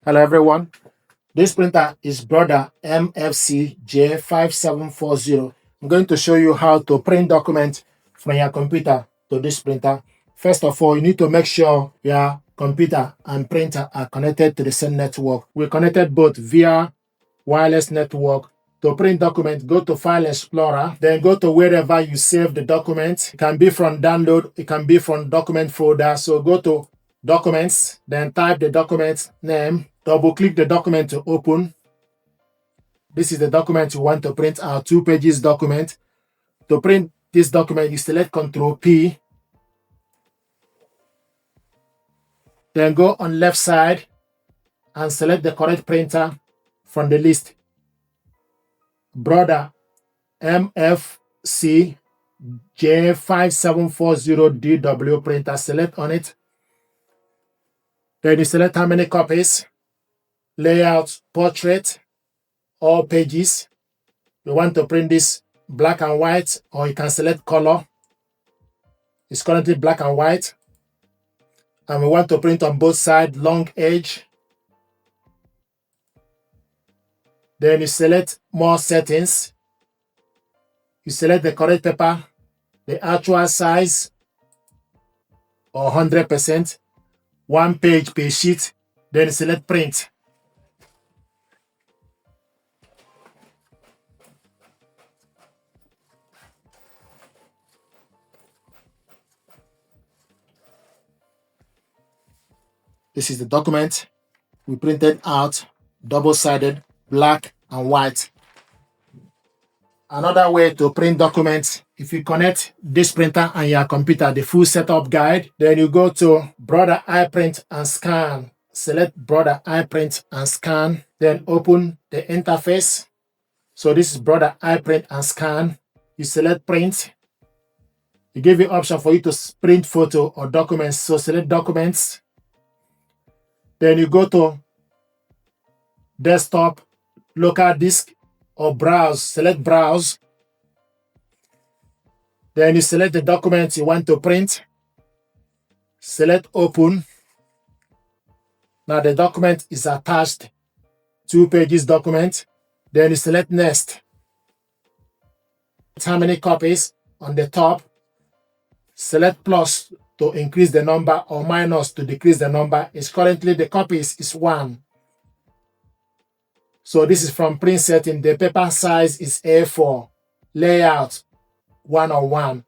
Hello everyone. This printer is Brother MFC-J5740. I'm going to show you how to print document from your computer to this printer. First of all, you need to make sure your computer and printer are connected to the same network. We connected both via wireless network. To print document, go to File Explorer, then go to wherever you save the document. It can be from download, it can be from document folder. So go to Documents, then type the document name, double click the document to open. This is the document you want to print out, 2 pages document. To print this document, you select Ctrl P, then go on left side and select the correct printer from the list. Brother MFC-J5740DW printer, select on it. Then you select how many copies, layout, portrait, all pages. You want to print this black and white, or you can select color. It's currently black and white. And we want to print on both sides, long edge. Then you select more settings. You select the correct paper, the actual size, or 100%, 1 page per sheet. Then you select print. This is the document we printed out, double-sided, black and white. Another way to print documents, if you connect this printer and your computer, the full setup guide, then you go to Brother iPrint and scan. Select Brother iPrint and scan, then open the interface. So this is Brother iPrint and scan. You select print. It gives you option for you to print photo or documents. So select documents. Then you go to desktop, local disk, or browse. Select browse. Then you select the document you want to print. Select open. Now the document is attached, 2 pages document. Then you select next. How many copies on the top. Select plus to increase the number or minus to decrease the number. It's currently the copies is 1. So this is from print setting. The paper size is A4. Layout 1:1.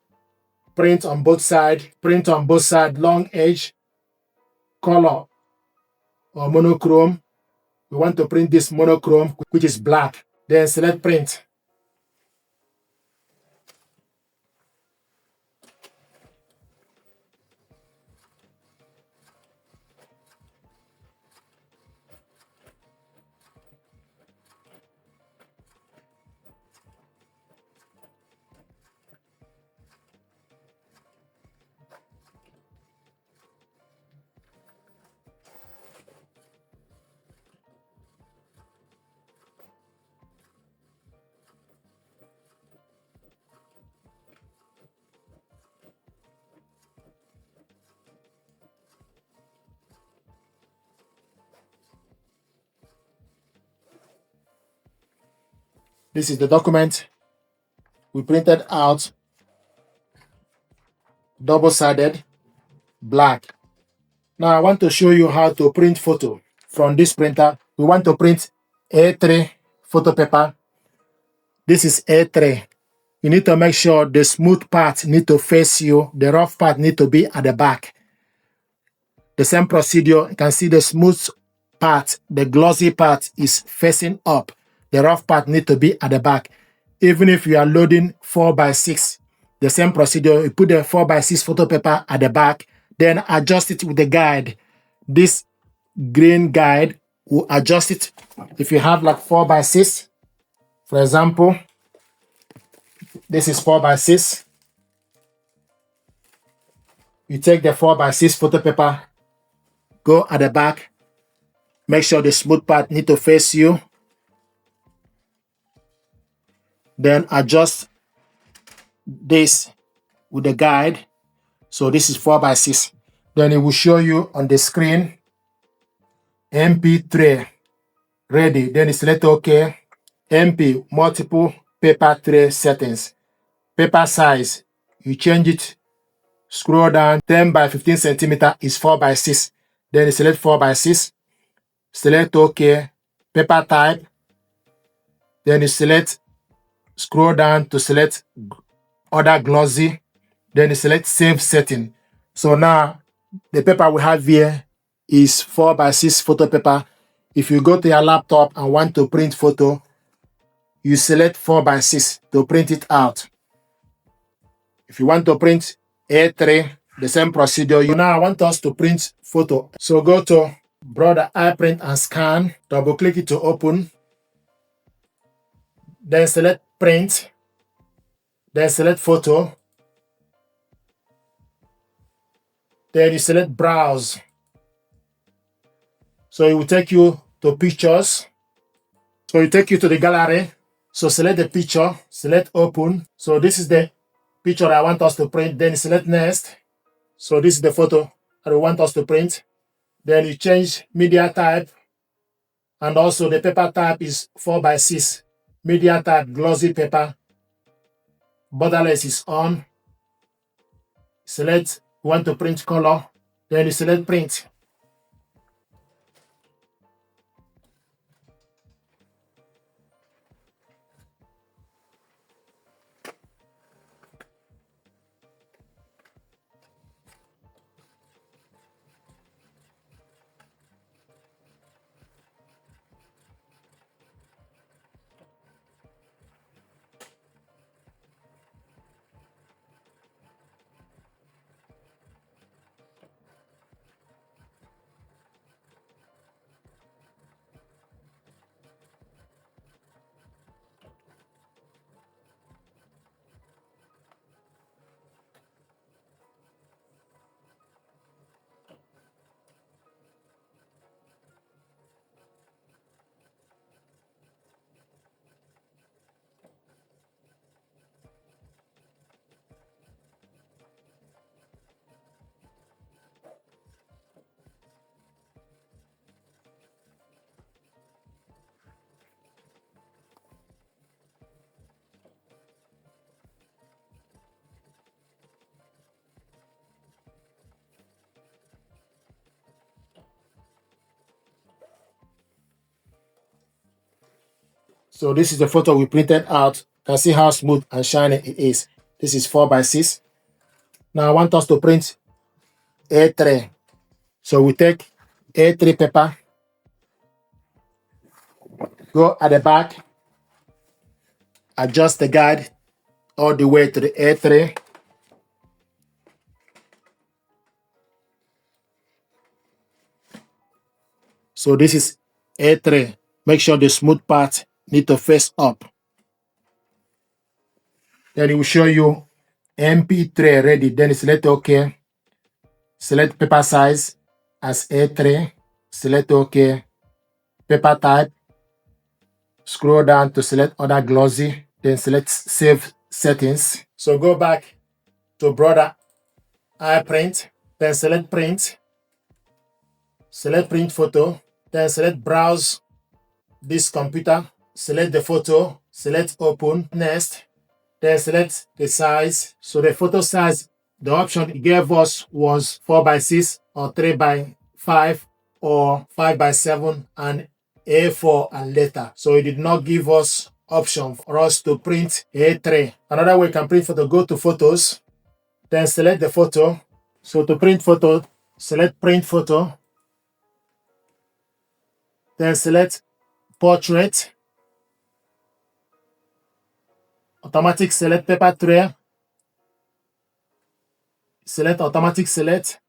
Print on both sides. Print on both sides. Long edge. Color or monochrome. We want to print this monochrome, which is black. Then select print. This is the document we printed out, double-sided, black. Now I want to show you how to print photo from this printer. We want to print A3 photo paper. This is A3. You need to make sure the smooth part need to face you, the rough part need to be at the back. The same procedure, you can see the smooth part, the glossy part is facing up. The rough part need to be at the back. Even if you are loading 4x6, the same procedure, you put the 4x6 photo paper at the back, then adjust it with the guide. This green guide will adjust it. If you have like 4x6, for example, this is 4x6. You take the 4x6 photo paper, go at the back, make sure the smooth part need to face you. Then adjust this with the guide. So this is 4x6. Then it will show you on the screen MP3 ready. Then you select OK. MP multiple paper tray settings. Paper size, you change it. Scroll down. 10 by 15 centimeter is 4 by 6. Then you select 4 by 6. Select OK. Paper type. Then you scroll down to select other glossy. Then you select save setting. So now the paper we have here is 4 by 6 photo paper. If you go to your laptop and want to print photo, you select 4 by 6 to print it out. If you want to print A3, the same procedure. Now I want us to print photo. So go to Brother iPrint and scan. Double click it to open. Then select print. Then select photo. Then you select browse. So it will take you to pictures. So it will take you to the gallery. So select the picture, select open. So this is the picture I want us to print. Then select next. So this is the photo I want us to print. Then you change media type. And also the paper type is 4 by 6. Media type glossy paper. Borderless is on. Select you want to print color. Then you select print. So this is the photo we printed out. You can see how smooth and shiny it is. This is 4 by 6. Now I want us to print A3. So we take A3 paper, go at the back, adjust the guide all the way to the A3. So this is A3. Make sure the smooth part need to face up. Then it will show you MP3 ready. Then you select OK. Select paper size as A3. Select OK. Paper type. Scroll down to select other glossy. Then select save settings. So go back to Brother iPrint. Then select print. Select print photo. Then select browse this computer. Select the photo. Select open. Next. Then select the size. So the photo size, the option it gave us was 4 by 6 or 3 by 5 or 5 by 7 and A4 and later. So it did not give us option for us to print A3. Another way you can print photo, go to photos, then select the photo. So to print photo, select print photo, then select portrait, automatic select paper tray, select automatic select,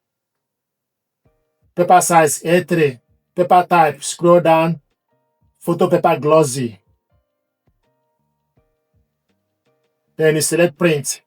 paper size A3, paper type, scroll down, photo paper glossy. Then you select print.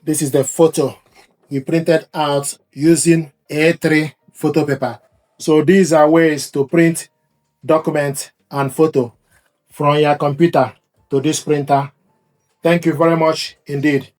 This is the photo we printed out using A3 photo paper. So these are ways to print documents and photo from your computer to this printer. Thank you very much indeed.